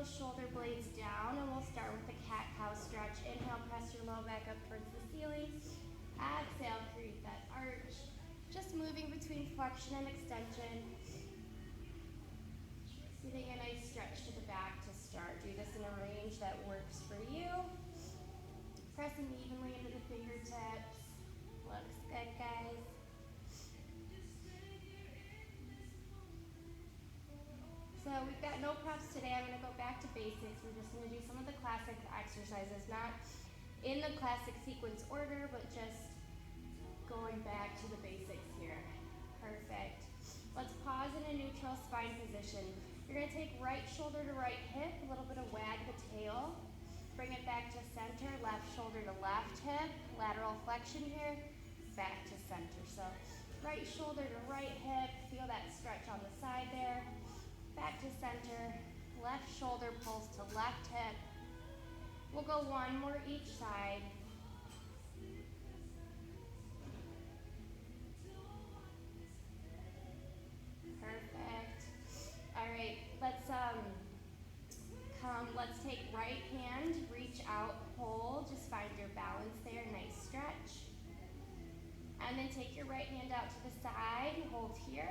those shoulder blades down, and we'll start with the cat-cow stretch. Inhale, press your low back up towards the ceiling. Exhale, create that arch. Just moving between flexion and extension. Getting a nice stretch to the back to start. Do this in a range that works for you. Pressing evenly into the fingertips. Looks good, guys. So we've got no props today. I'm going to go back to basics. We're just going to do some of the classic exercises, not in the classic sequence order, but just going back to the basics here. Perfect. Let's pause in a neutral spine position. You're going to take right shoulder to right hip, a little bit of wag the tail. Bring it back to center, left shoulder to left hip, lateral flexion here, back to center. So right shoulder to right hip, feel that stretch on the side there. Back to center, left shoulder pulls to left hip. We'll go one more each side. Perfect. All right, let's take right hand, reach out, hold, just find your balance there, nice stretch. And then take your right hand out to the side, hold here.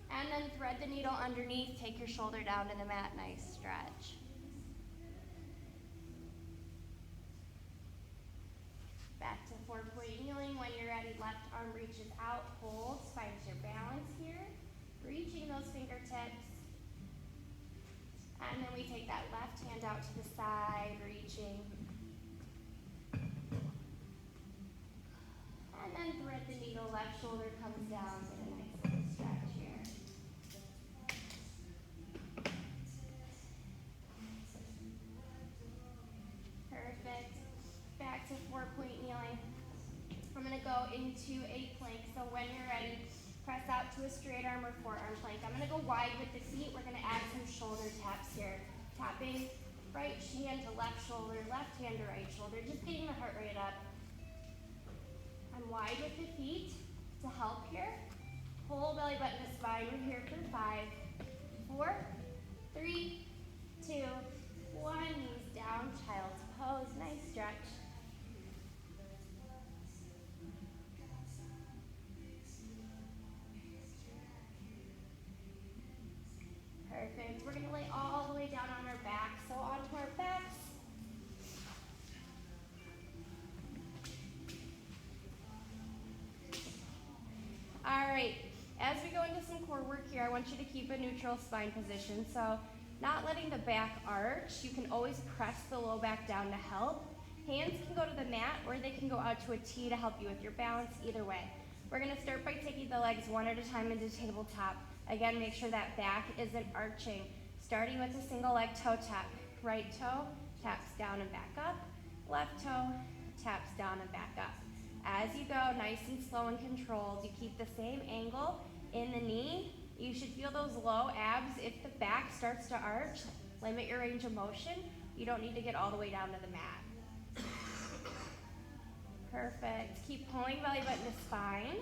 And then thread the needle underneath, take your shoulder down to the mat, nice stretch. Back to 4-point kneeling. When you're ready, left arm reaches out, holds, finds your balance here. Reaching those fingertips. And then we take that left hand out to the side, reaching. And then thread the needle, left shoulder comes down, get a nice little stretch here. Perfect. Back to 4-point kneeling. I'm going to go into a plank. So when you're ready, press out to a straight arm or forearm plank. I'm going to go wide with the feet. We're going to add some shoulder taps here. Tapping right hand to left shoulder, left hand to right shoulder. Just getting the heart rate up. I'm wide with the feet to help here. Pull belly button to spine. We're here for 5, 4, 3, 2, 1. Knees down, child's pose. Nice stretch. Perfect. We're going to lay all the way down on our back. So onto our backs. All right. As we go into some core work here, I want you to keep a neutral spine position. So not letting the back arch. You can always press the low back down to help. Hands can go to the mat or they can go out to a T to help you with your balance, either way. We're going to start by taking the legs one at a time into tabletop. Again, make sure that back isn't arching. Starting with a single leg toe tap. Right toe taps down and back up. Left toe taps down and back up. As you go, nice and slow and controlled. You keep the same angle in the knee. You should feel those low abs. If the back starts to arch, limit your range of motion. You don't need to get all the way down to the mat. Perfect. Keep pulling belly button to spine.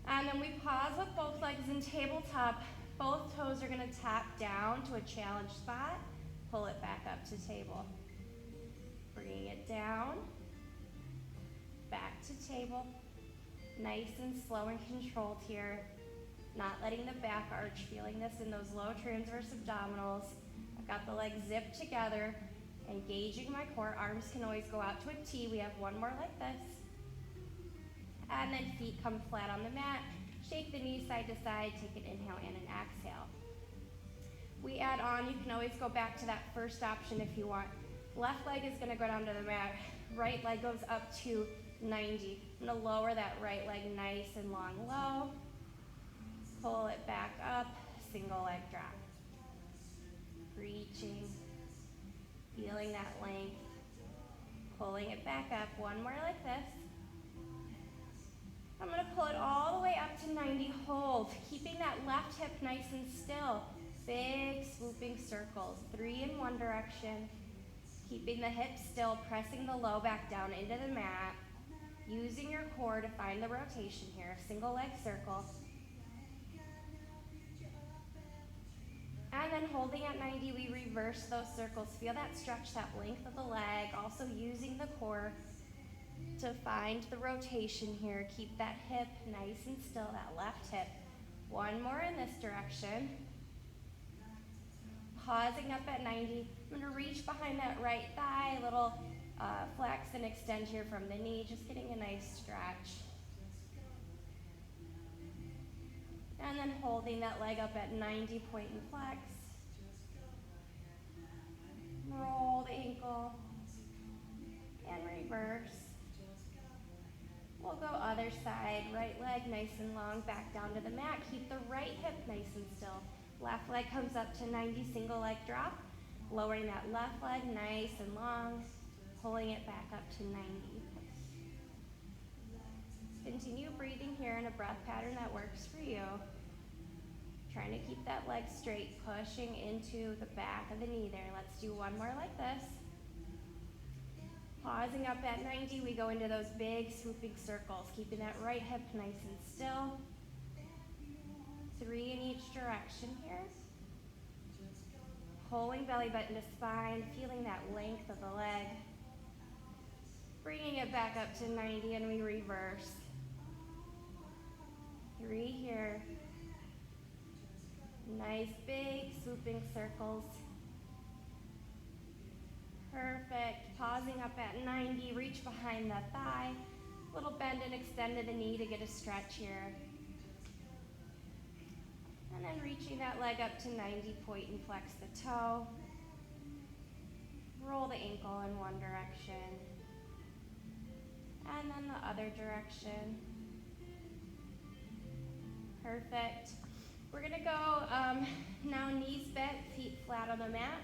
And then we pause with both legs in tabletop. Both toes are going to tap down to a challenge spot. Pull it back up to table. Bringing it down. Back to table. Nice and slow and controlled here. Not letting the back arch, feeling this in those low transverse abdominals. I've got the legs zipped together, engaging my core. Arms can always go out to a T. We have one more like this. And then feet come flat on the mat. Shake the knees side to side. Take an inhale and an exhale. We add on. You can always go back to that first option if you want. Left leg is going to go down to the mat. Right leg goes up to 90. I'm going to lower that right leg nice and long low. Pull it back up. Single leg drop. Reaching. Feeling that length. Pulling it back up. One more like this. I'm going to pull it all the way up to 90, hold. Keeping that left hip nice and still. Big swooping circles, 3 in one direction. Keeping the hips still, pressing the low back down into the mat. Using your core to find the rotation here, single leg circle. And then holding at 90, we reverse those circles. Feel that stretch, that length of the leg, also using the core to find the rotation here. Keep that hip nice and still, that left hip. One more in this direction. Pausing up at 90. I'm gonna reach behind that right thigh, a little flex and extend here from the knee, just getting a nice stretch. And then holding that leg up at 90, point and flex. Roll the ankle and reverse. We'll go other side, right leg nice and long, back down to the mat. Keep the right hip nice and still. Left leg comes up to 90, single leg drop. Lowering that left leg nice and long, pulling it back up to 90. Continue breathing here in a breath pattern that works for you. Trying to keep that leg straight, pushing into the back of the knee there. Let's do one more like this. Pausing up at 90, we go into those big swooping circles, keeping that right hip nice and still. 3 in each direction here. Pulling belly button to spine, feeling that length of the leg. Bringing it back up to 90 and we reverse. 3 here. Nice big swooping circles. Perfect. Pausing up at 90, reach behind the thigh. Little bend and extend to the knee to get a stretch here. And then reaching that leg up to 90, point and flex the toe. Roll the ankle in one direction. And then the other direction. Perfect. We're gonna go now knees bent, feet flat on the mat.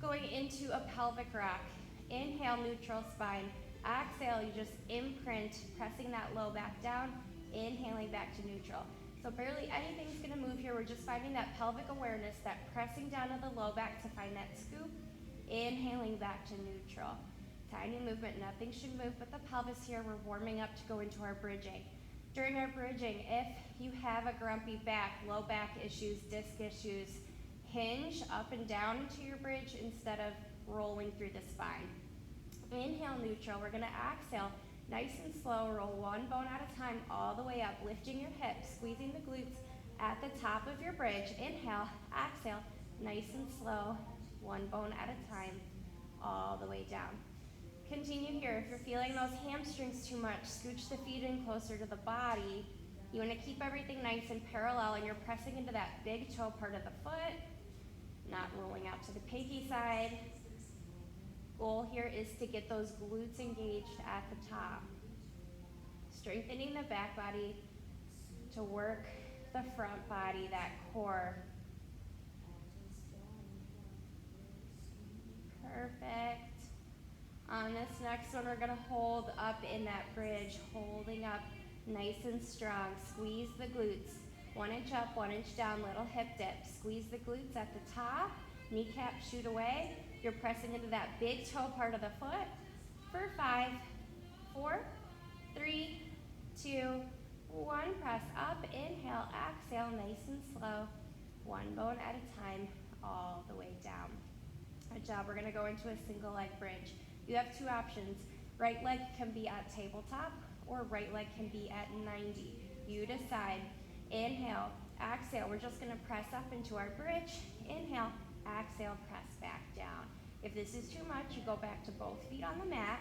Going into a pelvic rock. Inhale, neutral spine. Exhale, you just imprint, pressing that low back down, inhaling back to neutral. So barely anything's gonna move here. We're just finding that pelvic awareness, that pressing down to the low back to find that scoop, inhaling back to neutral. Tiny movement, nothing should move but the pelvis here. We're warming up to go into our bridging. During our bridging, if you have a grumpy back, low back issues, disc issues, hinge up and down into your bridge instead of rolling through the spine. Inhale, neutral. We're gonna exhale, nice and slow. Roll one bone at a time all the way up, lifting your hips, squeezing the glutes at the top of your bridge. Inhale, exhale, nice and slow, one bone at a time, all the way down. Continue here. If you're feeling those hamstrings too much, scooch the feet in closer to the body. You wanna keep everything nice and parallel, and you're pressing into that big toe part of the foot, not rolling out to the pinky side. Goal here is to get those glutes engaged at the top. Strengthening the back body to work the front body, that core. Perfect. On this next one, we're gonna hold up in that bridge, holding up nice and strong. Squeeze the glutes. 1 inch up, 1 inch down, little hip dip. Squeeze the glutes at the top. Kneecaps shoot away. You're pressing into that big toe part of the foot. For 5, 4, 3, 2, 1. Press up, inhale, exhale, nice and slow. One bone at a time, all the way down. Good job. We're gonna go into a single leg bridge. You have 2 options. Right leg can be at tabletop or right leg can be at 90. You decide. Inhale, exhale. We're just gonna press up into our bridge. Inhale, exhale, press back down. If this is too much, you go back to both feet on the mat.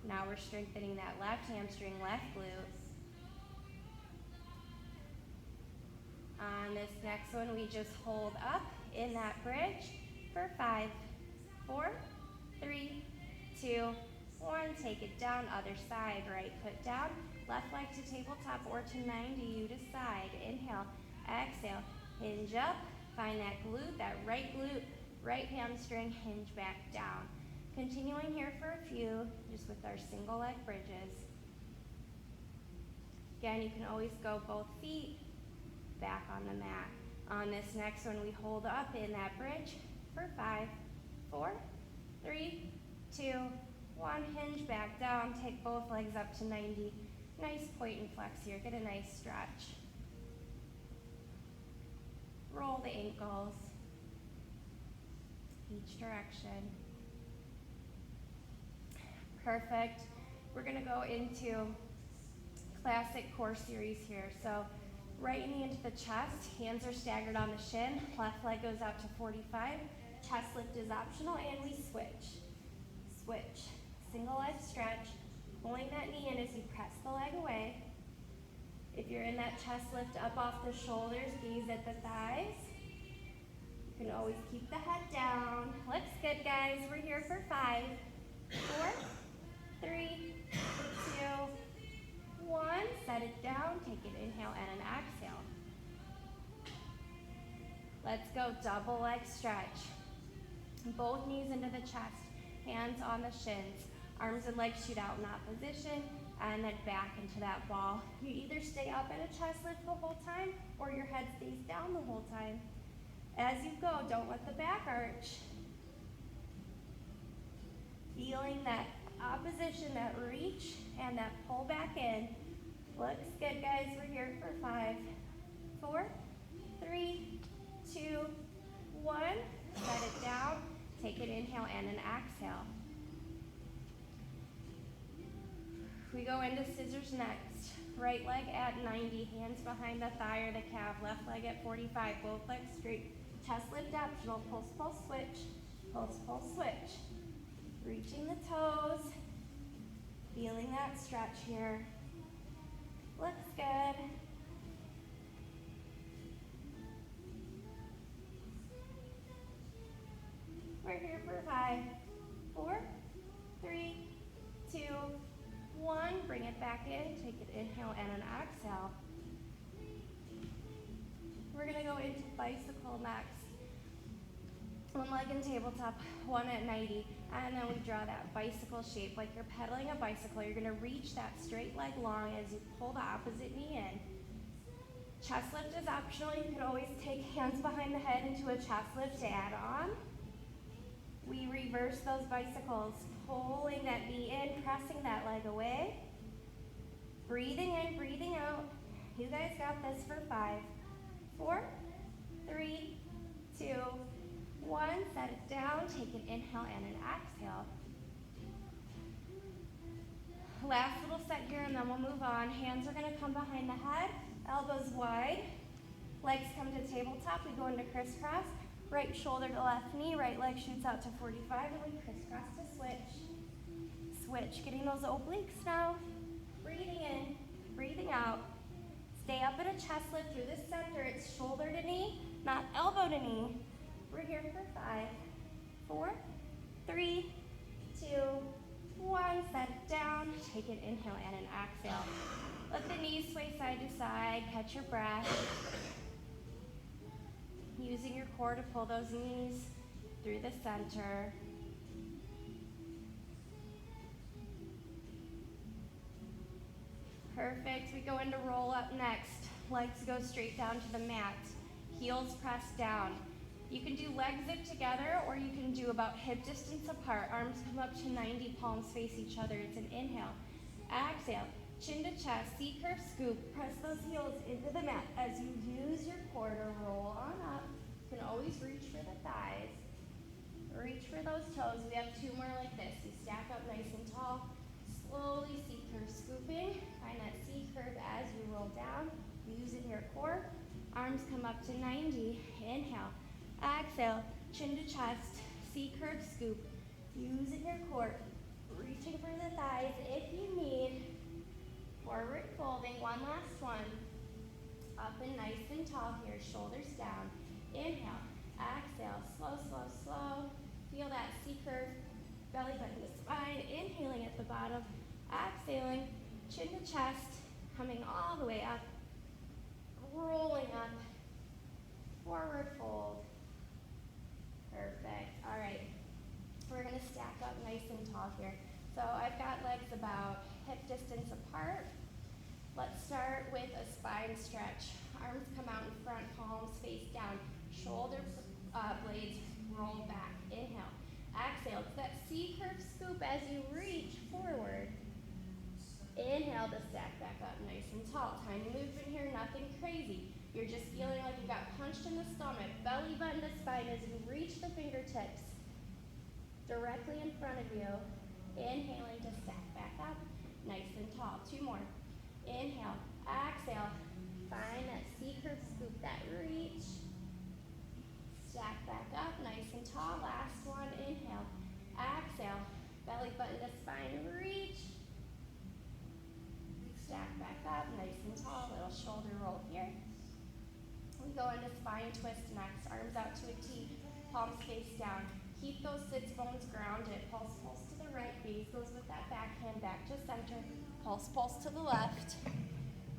Now we're strengthening that left hamstring, left glute. On this next one, we just hold up in that bridge for 5, 4, 3, 2, 1. Take it down, other side, right foot down, left leg to tabletop or to 90, you decide. Inhale, exhale, hinge up, find that glute, that right glute, right hamstring, hinge back down. Continuing here for a few, just with our single leg bridges. Again, you can always go both feet back on the mat. On this next one, we hold up in that bridge for 5, 4, 3, 2, 1. Hinge back down, take both legs up to 90. Nice point and flex here, get a nice stretch. Roll the ankles, each direction. Perfect. We're gonna go into classic core series here. So right knee into the chest, hands are staggered on the shin, left leg goes out to 45, chest lift is optional, and we switch. Switch. Single leg stretch, pulling that knee in as you press the leg away. If you're in that chest lift up off the shoulders, gaze at the thighs. You can always keep the head down. Looks good, guys. We're here for 5, 4, 3, 2, 1. Set it down. Take an inhale and an exhale. Let's go. Double leg stretch. Both knees into the chest. Hands on the shins. Arms and legs shoot out in opposition, and then back into that ball. You either stay up at a chest lift the whole time, or your head stays down the whole time. As you go, don't let the back arch. Feeling that opposition, that reach, and that pull back in. Looks good, guys. We're here for 5, 4, 3, 2, 1. Set it down. Take an inhale and an exhale. We go into scissors next. Right leg at 90, hands behind the thigh or the calf. Left leg at 45, both legs straight. Chest lift optional. Pulse, pulse, switch. Pulse, pulse, switch. Reaching the toes. Feeling that stretch here. Looks good. We're here for 5, 4, 3, 2, 1. Bring it back in. Take an inhale and an exhale. We're going to go into bicycle next. One leg in tabletop, one at 90. And then we draw that bicycle shape like you're pedaling a bicycle. You're going to reach that straight leg long as you pull the opposite knee in. Chest lift is optional. You can always take hands behind the head into a chest lift to add on. We reverse those bicycles, pulling that knee in, pressing that leg away. Breathing in, breathing out. You guys got this for 5, 4, 3, 2, 1. Set it down. Take an inhale and an exhale. Last little set here, and then we'll move on. Hands are going to come behind the head, elbows wide. Legs come to tabletop. We go into crisscross. Right shoulder to left knee, right leg shoots out to 45, and we crisscross to switch. Switch, getting those obliques now. Breathing in, breathing out. Stay up at a chest lift through the center. It's shoulder to knee, not elbow to knee. We're here for 5, 4, 3, 2, 1. Set it down. Take an inhale and an exhale. Let the knees sway side to side. Catch your breath. Using your core to pull those knees through the center. Perfect. We go into roll up next. Legs go straight down to the mat. Heels press down. You can do leg zip together, or you can do about hip distance apart. Arms come up to 90, palms face each other. It's an inhale. Exhale. Chin to chest, C-curve scoop. Press those heels into the mat as you use your core to roll on up. You can always reach for the thighs. Reach for those toes. We have 2 more like this. You stack up nice and tall. Slowly C-curve scooping. Find that C-curve as you roll down. Using your core. Arms come up to 90. Inhale. Exhale. Chin to chest. C-curve scoop. Using your core. Reaching for the thighs if you need. Forward folding, one last one. Up and nice and tall here, shoulders down. Inhale, exhale, slow, slow, slow. Feel that C-curve, belly button to spine. Inhaling at the bottom, exhaling, chin to chest, coming all the way up, rolling up, forward fold. Perfect, all right. We're gonna stack up nice and tall here. So I've got legs about hip distance apart. Let's start with a spine stretch. Arms come out in front, palms face down. Shoulder blades roll back. Inhale. Exhale. It's that C-curve scoop as you reach forward. Inhale to stack back up nice and tall. Tiny movement here, nothing crazy. You're just feeling like you got punched in the stomach, belly button to spine as you reach the fingertips directly in front of you. Inhaling to stack back up, nice and tall. 2 more. Inhale, exhale. Find that C-curve scoop, that reach. Stack back up, nice and tall. Last one, inhale, exhale. Belly button to spine, reach. Stack back up, nice and tall. Little shoulder roll here. We go into spine twist next. Arms out to a T, palms face down. Keep those sits bones grounded. Pulse, pulse to the right. Gaze goes with that backhand back to center. Pulse, pulse to the left.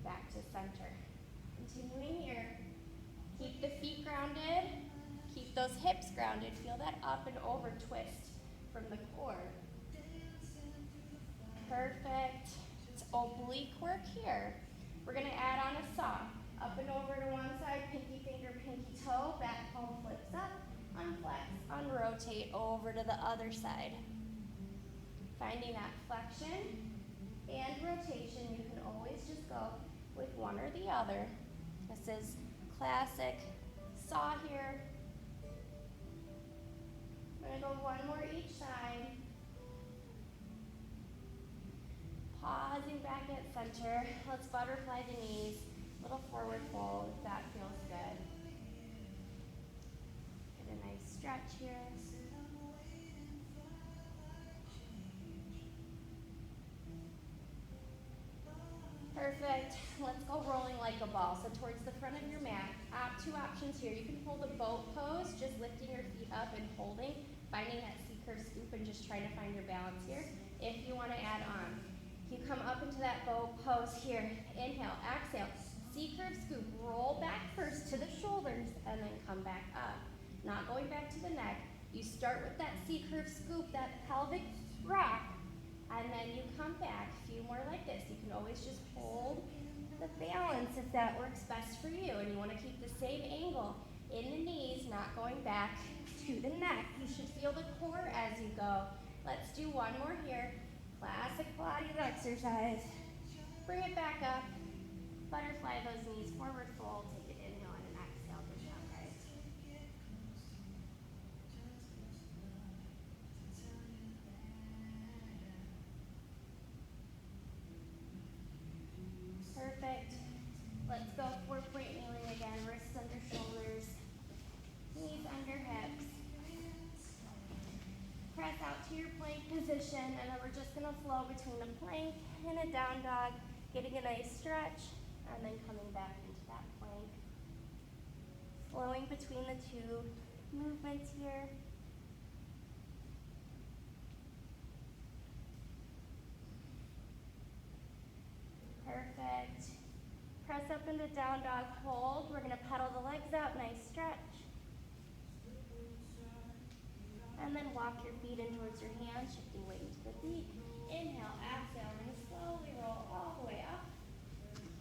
Back to center. Continuing here. Keep the feet grounded. Keep those hips grounded. Feel that up and over twist from the core. Perfect. It's oblique work here. We're going to add on a saw. Up and over to one side, pinky finger, pinky toe, back palm flips up, unflex, unrotate over to the other side. Finding that flexion and rotation, you can always just go with one or the other. This is classic saw here. I'm going to go one more each side. Pausing back at center. Let's butterfly the knees. Little forward fold if that feels good. Get a nice stretch here. Perfect. Let's go rolling like a ball. So towards the front of your mat. 2 options here. You can hold a boat pose, just lifting your feet up and holding, finding that C-curve scoop and just trying to find your balance here. If you want to add on, you come up into that boat pose here. Inhale, exhale. C-curve scoop, roll back first to the shoulders and then come back up. Not going back to the neck. You start with that C-curve scoop, that pelvic rock, and then you come back. A few more like this. You can always just hold the balance if that works best for you. And you want to keep the same angle in the knees, not going back to the neck. You should feel the core as you go. Let's do one more here. Classic Pilates exercise. Bring it back up. Butterfly those knees, forward fold, take an inhale and an exhale, good job, guys. Perfect. Let's go 4-point kneeling again, wrists under shoulders, knees under hips. Press out to your plank position, and then we're just gonna flow between a plank and a down dog, getting a nice stretch. And then coming back into that plank. Flowing between the 2 movements here. Perfect. Press up into down dog, hold. We're going to pedal the legs out, nice stretch. And then walk your feet in towards your hands, shifting weight into the feet. Inhale, exhale, and slowly roll all the way up.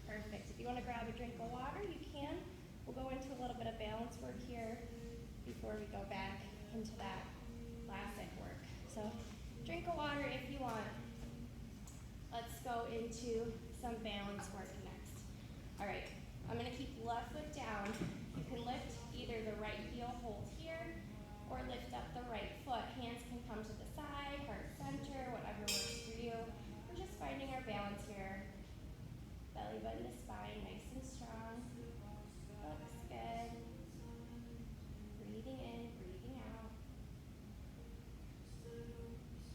Perfect. If you want to grab a drink of water, you can. We'll go into a little bit of balance work here before we go back into that classic work. So drink of water if you want. Let's go into some balance work next. All right, I'm going to keep left foot down. You can lift either the right heel, hold here, or lift up the right foot. Hands can come to the side, heart center, whatever works for you. We're just finding our balance here. Belly button to spine, nice and strong. Looks good. Breathing in, breathing out.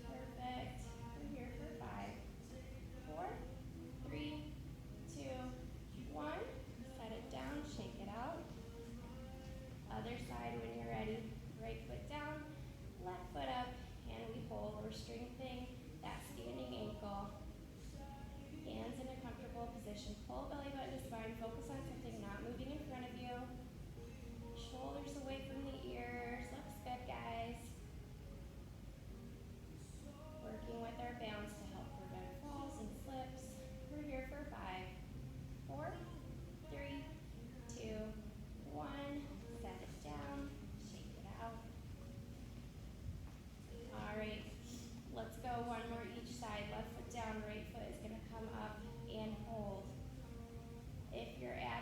Perfect. We're here for 5, 4, 3, 2, 1. Set it down, shake it out. Other side when you're ready. Right foot down, left foot up, and we hold. We're strengthening that standing ankle. Hands in a comfortable position. Pull belly button to spine. Focus on something not moving in front of you. Shoulders away from the ears. Looks good, guys. Working with our balance to help prevent falls and slips. We're here for 5, 4, 3, 2, 1. Set it down. Shake it out. All right. Let's go one more each side. Left foot down, right foot is going to come up and hold. If you're at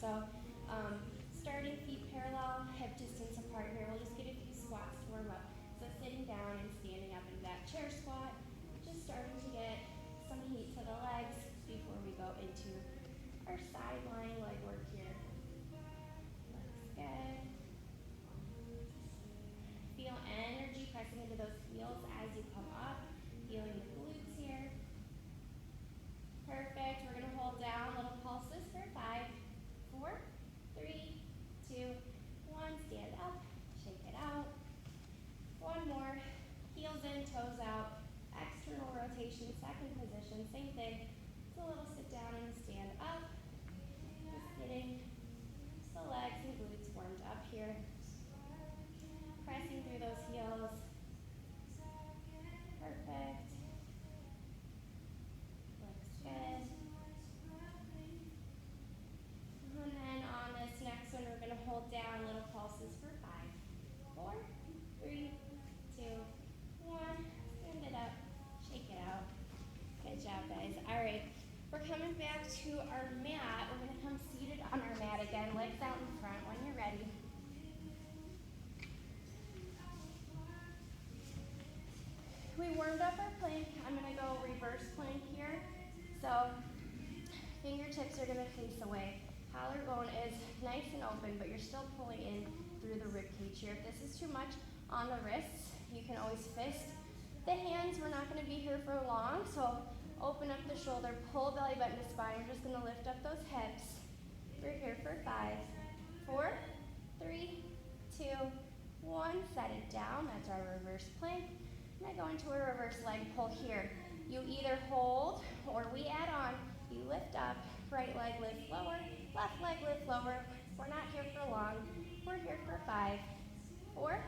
So starting feet parallel, hip distance apart here. We'll just get a few squats to warm up. So sitting down and standing up into that chair squat, just starting to get some heat to the legs before we go into our sideline leg work here. Looks good. Feel energy pressing into those heels as you come up, feeling the glutes here. Perfect. We're going to hold down little pulses for 5, 4, 3, 2, 1. Stand up, shake it out. One more. Heels in, toes out. External rotation, second position. Same thing. It's a little sit down and stand up. Just getting the legs and glutes warmed up here. Pressing through those heels. Perfect. Looks good. And then on this next one, we're going to hold down little pulses for 5, 4, 3, 2, 1. Stand it up. Shake it out. Good job, guys. All right. We're coming back to our mat. We're going to come seated on our mat again. Legs out in front when you're ready. We warmed up our plank. I'm going to go reverse plank here. So fingertips are going to face away. Collarbone is nice and open, but you're still pulling in through the rib cage here. If this is too much on the wrists, you can always fist the hands. We're not going to be here for long, so open up the shoulder, pull belly button to spine. You're just going to lift up those hips. We're here for 5, 4, 3, 2, 1. Set it down. That's our reverse plank. And I go into a reverse leg pull here. You either hold or we add on. You lift up, right leg lifts lower, left leg lifts lower. We're not here for long. We're here for 5, 4,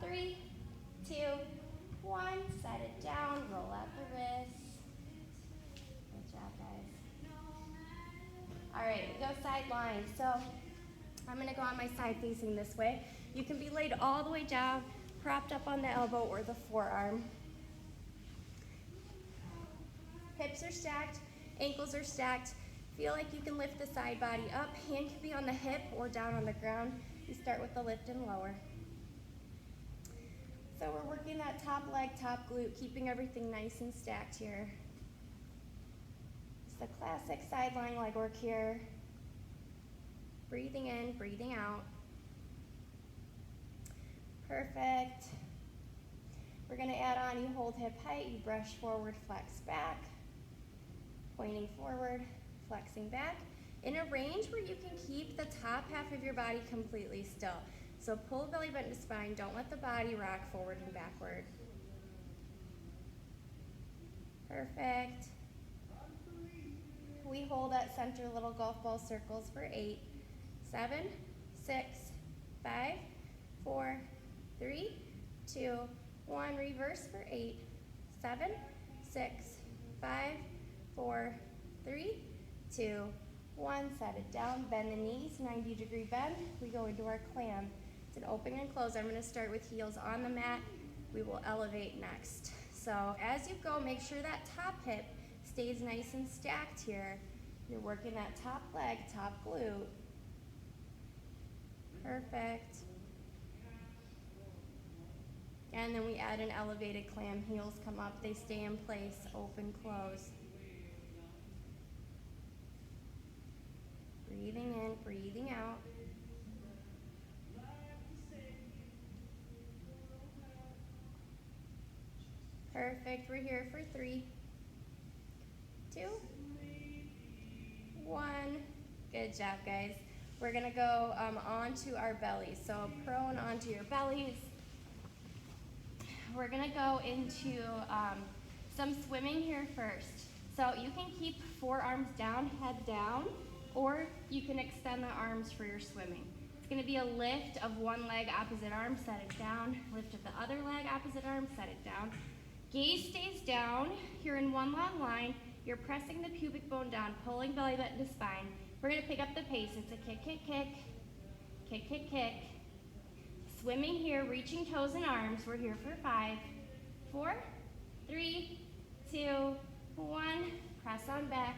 3, 2, 1. Set it down, roll out the wrists. Good job, guys. All right, we go side lying. So I'm going to go on my side facing this way. You can be laid all the way down, propped up on the elbow or the forearm. Hips are stacked, ankles are stacked. Feel like you can lift the side body up. Hand can be on the hip or down on the ground. You start with the lift and lower. So we're working that top leg, top glute, keeping everything nice and stacked here. It's the classic side lying leg work here. Breathing in, breathing out. Perfect. We're going to add on, you hold hip height, you brush forward, flex back, pointing forward, flexing back, in a range where you can keep the top half of your body completely still. So pull belly button to spine, don't let the body rock forward and backward. Perfect. We hold at center little golf ball circles for 8, 7, 6, 5, 4, 3, 2, 1. Reverse for 8, 7, 6, 5, 4, 3, 2, 1. Set it down, bend the knees, 90-degree bend. We go into our clam. It's an open and close. I'm going to start with heels on the mat. We will elevate next. So as you go, make sure that top hip stays nice and stacked here. You're working that top leg, top glute. Perfect. And then we add an elevated clam. Heels come up, they stay in place, open, close. Breathing in, breathing out. Perfect. We're here for 3, 2, 1. Good job, guys. We're going to go onto our bellies. So prone onto your bellies. We're going to go into some swimming here first. So you can keep forearms down, head down, or you can extend the arms for your swimming. It's going to be a lift of one leg, opposite arm, set it down. Lift of the other leg, opposite arm, set it down. Gaze stays down. You're in one long line. You're pressing the pubic bone down, pulling belly button to spine. We're going to pick up the pace. It's a kick, kick, kick, kick, kick, kick. Swimming here, reaching toes and arms. We're here for 5, 4, 3, 2, 1. Press on back.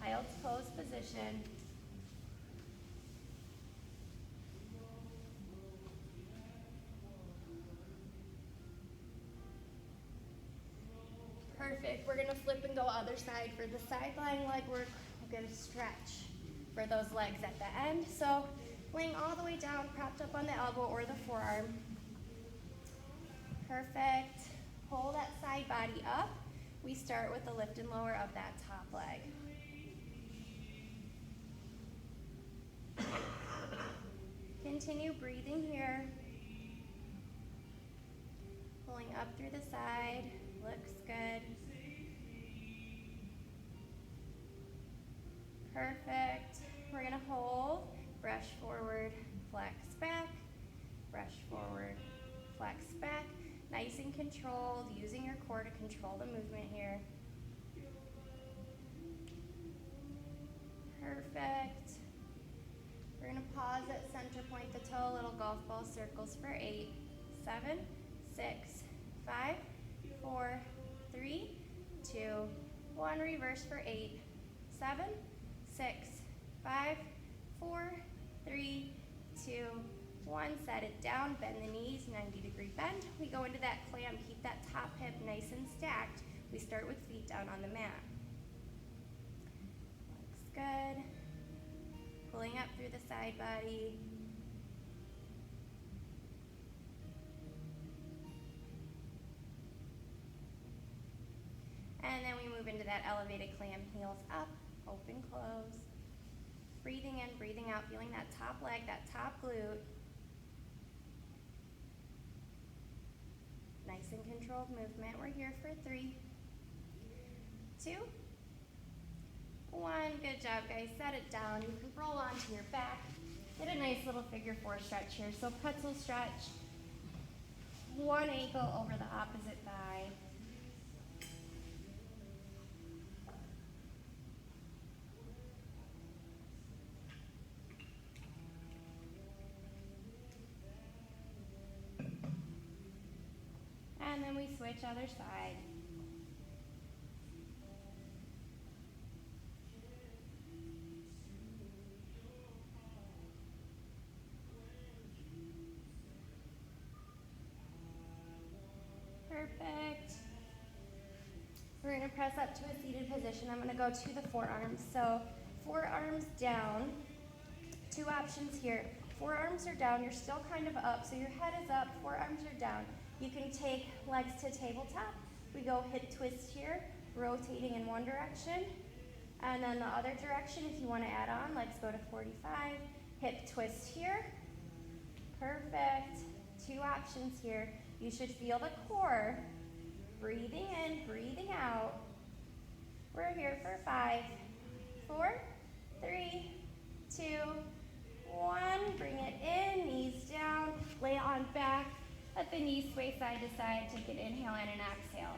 Child's pose position. we're gonna flip and go other side. For the side lying leg work, we're gonna stretch for those legs at the end. So laying all the way down, propped up on the elbow or the forearm. Perfect. Pull that side body up. We start with the lift and lower of that top leg. Continue breathing here. Pulling up through the side. Looks good. Perfect. We're gonna hold, brush forward, flex back, brush forward, flex back. Nice and controlled, using your core to control the movement here. Perfect. We're gonna pause at center point the toe, little golf ball circles for 8, 7, 6, 5, 4, 3, 2, 1. Reverse for 8, 7, 6, 5, 4, 3, 2, 1. Set it down, bend the knees, 90-degree bend. We go into that clam, keep that top hip nice and stacked. We start with feet down on the mat. Looks good. Pulling up through the side body. And then we move into that elevated clam, heels up, open, close. Breathing in, breathing out, feeling that top leg, that top glute. Nice and controlled movement. We're here for 3, 2, 1. Good job, guys. Set it down. You can roll onto your back. Get a nice little figure 4 stretch here. So pretzel stretch. One ankle over the opposite thigh. And then we switch other side. Perfect. We're going to press up to a seated position. I'm going to go to the forearms. So forearms down. 2 options here. Forearms are down. You're still kind of up. So your head is up. Forearms are down. You can take legs to tabletop. We go hip twist here, rotating in one direction. And then the other direction, if you want to add on, legs go to 45. Hip twist here. Perfect. 2 options here. You should feel the core. Breathing in, breathing out. We're here for 5, 4, 3, 2, 1. Bring it in, knees down, lay on back. Let the knees sway side to side. Take an inhale and an exhale.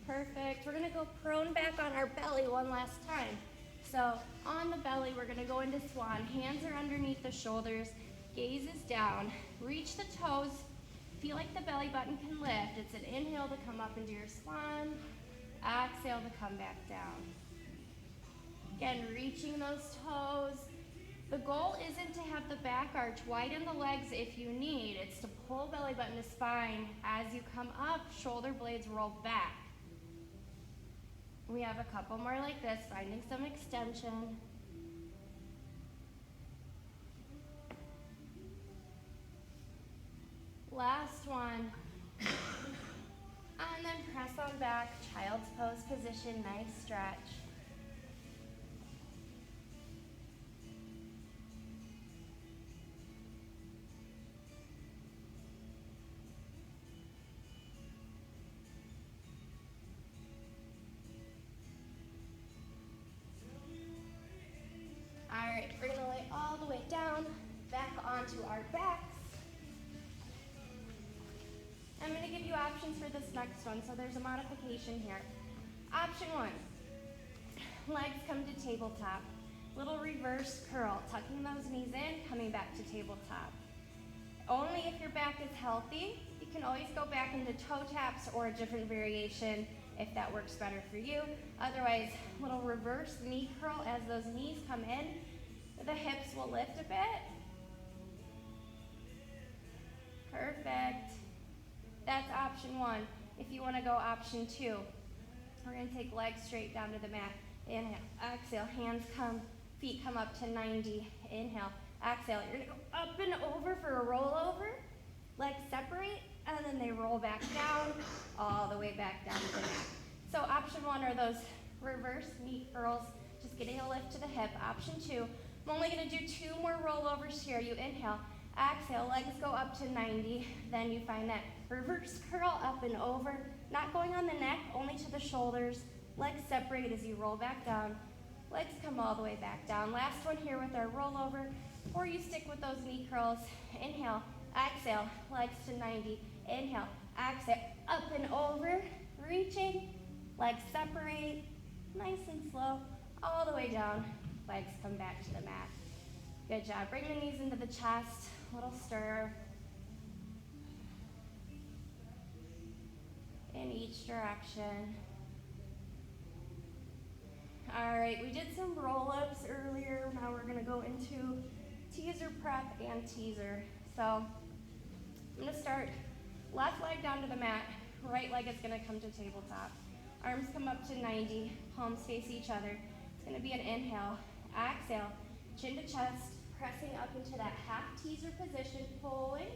Perfect. We're going to go prone back on our belly one last time. So on the belly, we're going to go into swan. Hands are underneath the shoulders. Gaze is down. Reach the toes. Feel like the belly button can lift. It's an inhale to come up into your swan. Exhale to come back down. Again, reaching those toes. The goal isn't to have the back arch. Widen the legs if you need. It's to pull belly button to spine. As you come up, shoulder blades roll back. We have a couple more like this, finding some extension. Last one. And then press on back, child's pose position, nice stretch. All right, we're gonna lay all the way down, back onto our backs. I'm gonna give you options for this next one, so there's a modification here. Option 1, legs come to tabletop. Little reverse curl, tucking those knees in, coming back to tabletop. Only if your back is healthy. You can always go back into toe taps or a different variation if that works better for you. Otherwise, little reverse knee curl as those knees come in. The hips will lift a bit. option one. If you want to go option two, we're going to take legs straight down to the mat. Inhale, exhale, feet come up to 90. Inhale, exhale. You're going to go up and over for a rollover. Legs separate, and then they roll back down, all the way back down to the mat. So option one are those reverse knee curls, just getting a lift to the hip. Option two, I'm only going to do 2 more rollovers here. You inhale, exhale, legs go up to 90. Then you find that reverse curl up and over, not going on the neck, only to the shoulders. Legs separate as you roll back down. Legs come all the way back down. Last one here with our rollover, or you stick with those knee curls. Inhale, exhale, legs to 90. Inhale, exhale, up and over, reaching. Legs separate, nice and slow, all the way down. Legs come back to the mat. Good job. Bring the knees into the chest, little stir. In each direction. All right, we did some roll-ups earlier. Now we're gonna go into teaser prep and teaser. So I'm gonna start left leg down to the mat, right leg is gonna come to tabletop. Arms come up to 90, palms face each other. It's gonna be an inhale, exhale, chin to chest, pressing up into that half teaser position, pulling,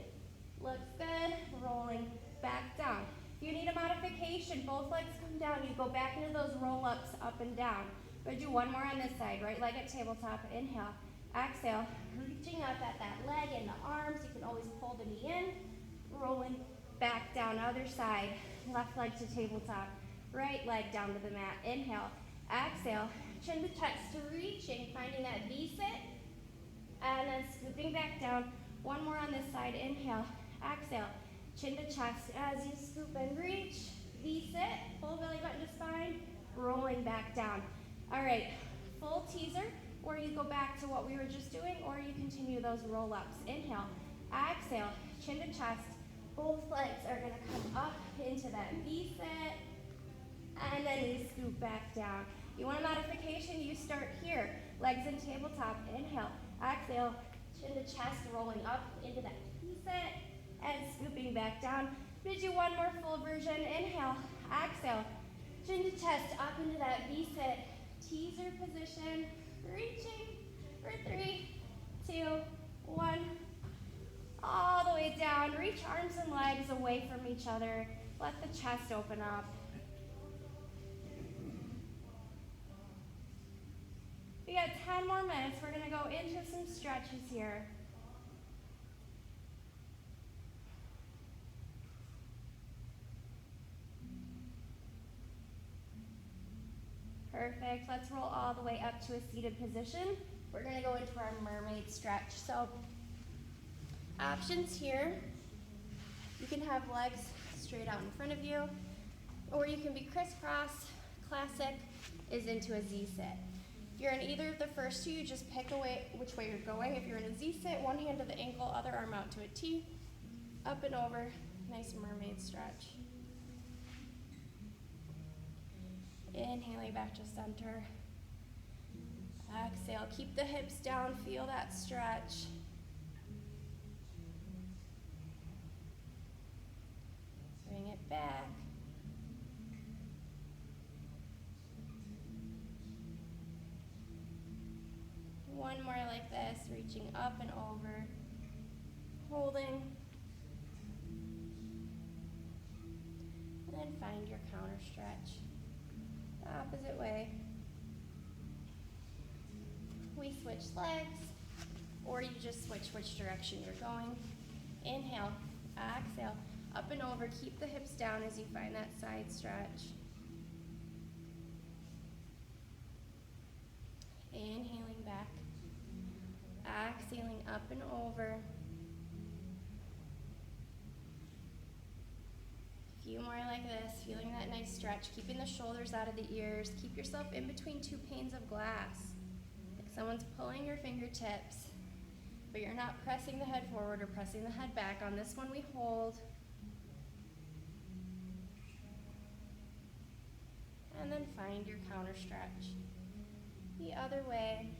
looks good, rolling back down. If you need a modification, both legs come down, you go back into those roll-ups up and down. We're gonna do one more on this side, right leg at tabletop, inhale, exhale, reaching up at that leg and the arms, you can always pull the knee in, rolling back down, other side, left leg to tabletop, right leg down to the mat, inhale, exhale, chin to chest, reaching, finding that V-sit, and then scooping back down. One more on this side, inhale, exhale, chin to chest as you scoop and reach, V-sit, full belly button to spine, rolling back down. All right, full teaser, or you go back to what we were just doing, or you continue those roll-ups. Inhale, exhale, chin to chest, both legs are gonna come up into that V-sit, and then you scoop back down. You want a modification, you start here. Legs in tabletop, inhale, exhale, chin to chest, rolling up into that V-sit, and scooping back down. I'm gonna do one more full version. Inhale, exhale, chin to chest, up into that V-sit, teaser position, reaching for 3, 2, 1. All the way down. Reach arms and legs away from each other. Let the chest open up. We got 10 more minutes. We're gonna go into some stretches here. Perfect. Let's roll all the way up to a seated position. We're gonna go into our mermaid stretch. So, options here. You can have legs straight out in front of you, or you can be crisscross. Classic is into a Z-sit. If you're in either of the first two, you just pick away which way you're going. If you're in a Z-sit, one hand to the ankle, other arm out to a T, up and over, nice mermaid stretch. Inhaling back to center. Exhale, keep the hips down, feel that stretch. Bring it back. One more like this, reaching up and over, holding. And then find your counter stretch. The opposite way. We switch legs, or you just switch which direction you're going. Inhale, exhale, up and over. Keep the hips down as you find that side stretch. Inhaling back. Exhaling up and over. A few more like this, feeling that nice stretch, keeping the shoulders out of the ears. Keep yourself in between 2 panes of glass. Like someone's pulling your fingertips, but you're not pressing the head forward or pressing the head back. On this one, we hold. And then find your counter stretch. The other way.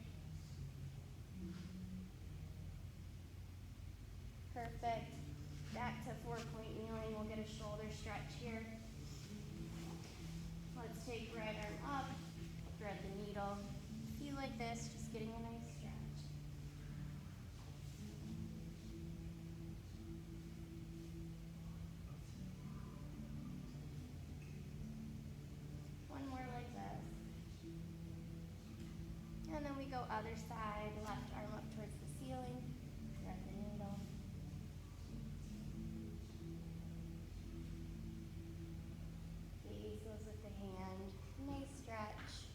Perfect. Back to 4-point kneeling. We'll get a shoulder stretch here. Let's take right arm up, thread the needle. Feel like this, just getting a nice stretch. One more like this. And then we go other side, left arm up towards the ceiling, thread the needle. Gaze goes with the hand, nice stretch.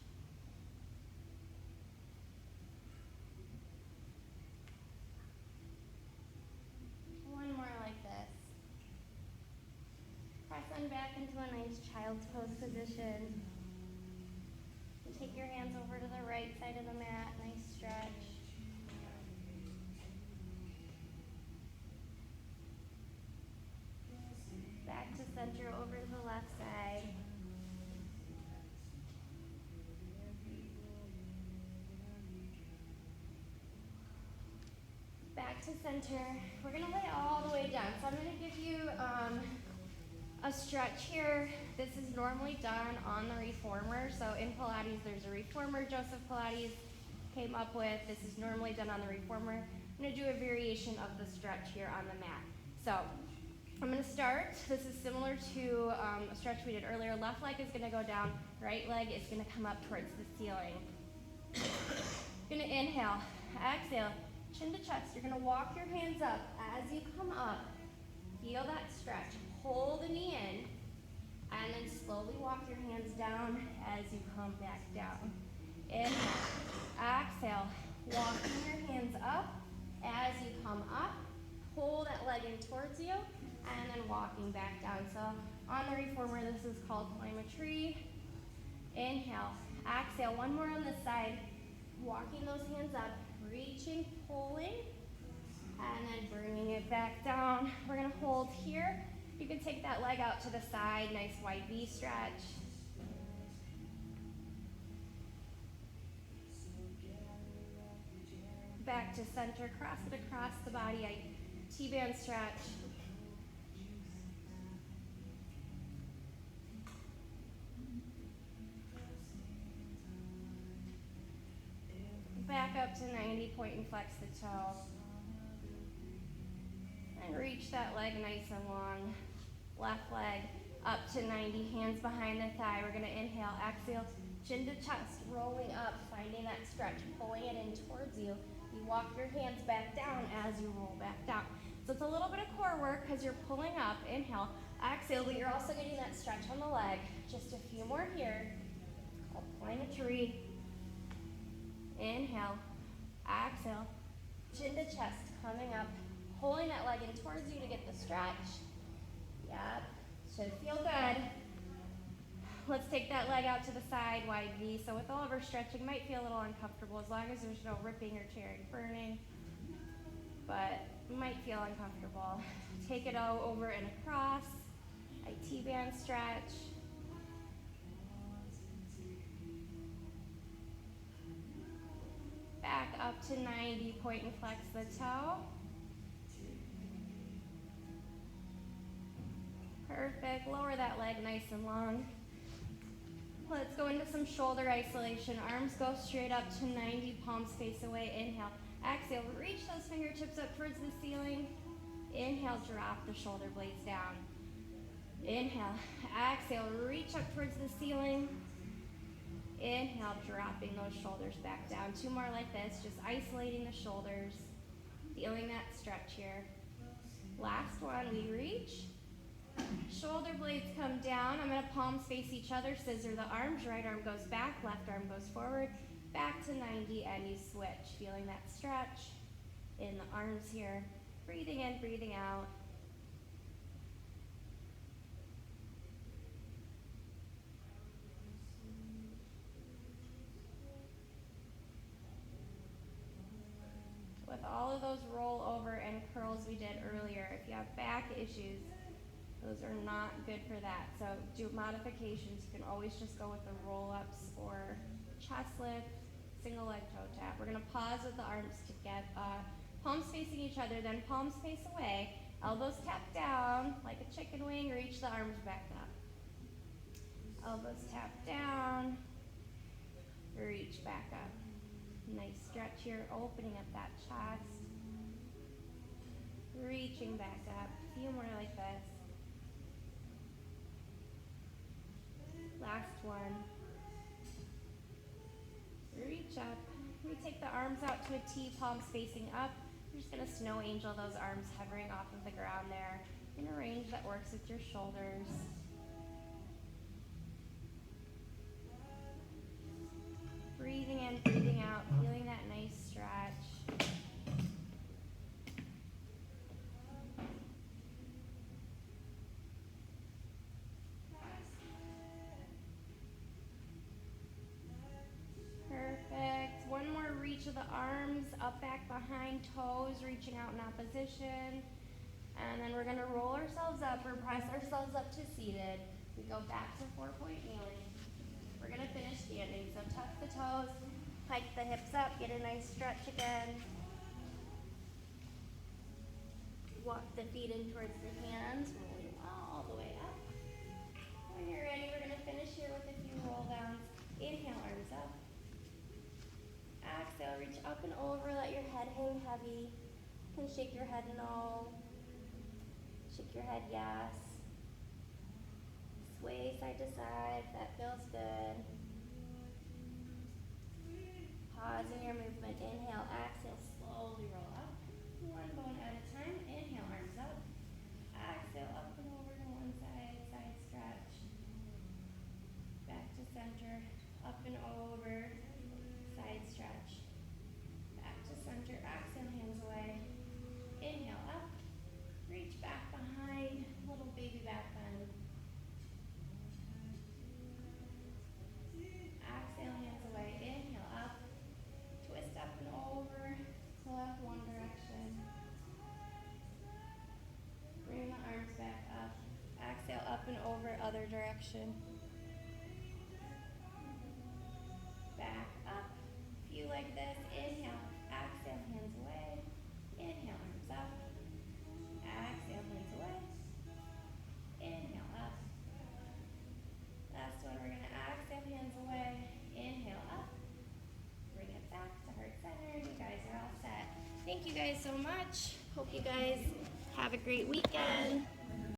One more like this. Press on back into a nice child's pose position. Take your hands over to the right side of the mat, nice stretch. Back to center over to the left side. Back to center. We're gonna lay all the way down. So I'm gonna give you a stretch here. This is normally done on the reformer. So in Pilates, there's a reformer Joseph Pilates came up with. This is normally done on the reformer. I'm gonna do a variation of the stretch here on the mat. So I'm gonna start. This is similar to a stretch we did earlier. Left leg is gonna go down, right leg is gonna come up towards the ceiling. You're gonna inhale, exhale, chin to chest. You're gonna walk your hands up as you come up. Feel that stretch. Hold the knee in, and then slowly walk your hands down as you come back down. Inhale, exhale, walking your hands up as you come up. Pull that leg in towards you, and then walking back down. So on the reformer, this is called climb a tree. Inhale, exhale, one more on this side. Walking those hands up, reaching, pulling, and then bringing it back down. We're gonna hold here. You can take that leg out to the side, nice wide V stretch. Back to center, cross it across the body, a T-band stretch. Back up to 90, point and flex the toe. And reach that leg nice and long. Left leg up to 90, hands behind the thigh. We're gonna inhale, exhale, chin to chest, rolling up, finding that stretch, pulling it in towards you. You walk your hands back down as you roll back down. So it's a little bit of core work because you're pulling up, inhale, exhale, but you're also getting that stretch on the leg. Just a few more here. I'll climb a tree. Inhale, exhale, chin to chest, coming up, pulling that leg in towards you to get the stretch. Yep, should feel good. Let's take that leg out to the side, wide V. So with all of our stretching, might feel a little uncomfortable as long as there's no ripping or tearing, burning, but might feel uncomfortable. Take it over and across, a T-band stretch. Back up to 90, point and flex the toe. Perfect, lower that leg nice and long. Let's go into some shoulder isolation. Arms go straight up to 90, palms face away. Inhale, exhale, reach those fingertips up towards the ceiling. Inhale, drop the shoulder blades down. Inhale, exhale, reach up towards the ceiling. Inhale, dropping those shoulders back down. Two more like this, just isolating the shoulders. Feeling that stretch here. Last one, we reach. Shoulder blades come down. I'm gonna palms face each other, scissor the arms. Right arm goes back, left arm goes forward. Back to 90 and you switch. Feeling that stretch in the arms here. Breathing in, breathing out. With all of those roll over and curls we did earlier, if you have back issues, those are not good for that. So do modifications. You can always just go with the roll-ups or chest lift, single leg toe tap. We're gonna pause with the arms to get palms facing each other, then palms face away. Elbows tap down like a chicken wing, reach the arms back up. Elbows tap down, reach back up. Nice stretch here, opening up that chest. Reaching back up, a few more like this. Last one. Reach up. We take the arms out to a T, palms facing up. We're just gonna snow angel those arms hovering off of the ground there in a range that works with your shoulders. Breathing in, breathing out, feeling that nice stretch. Perfect. One more reach of the arms, up, back, behind, toes, reaching out in opposition. And then we're gonna roll ourselves up or press ourselves up to seated. We go back to 4-point kneeling. We're gonna finish standing, so tuck the toes, hike the hips up, get a nice stretch again. Walk the feet in towards the hands, rolling all the way up. When you're ready, we're gonna finish here with a few roll downs. Inhale, arms up. Exhale, reach up and over, let your head hang heavy. You can shake your head no. Shake your head yes. Sway side to side, that feels good. Pause in your movement. Inhale, exhale, slowly roll up. One bone at a time. Inhale, arms up. Exhale, up and over to one side, side stretch. Back to center, up and over, side stretch. Back to center, exhale, hands away. Inhale, up. Reach back behind, little baby back bend. Exhale, hands away. Inhale, up. Twist up and over to left, one direction. Bring the arms back up. Exhale, up and over, other direction. Back up. Few like this. Inhale, exhale, hands away. Inhale, arms up. Exhale, hands away. Inhale, up. Last one, we're gonna exhale, hands away. Inhale, up. Bring it back to heart center. You guys are all set. Thank you guys so much. Hope you guys have a great weekend.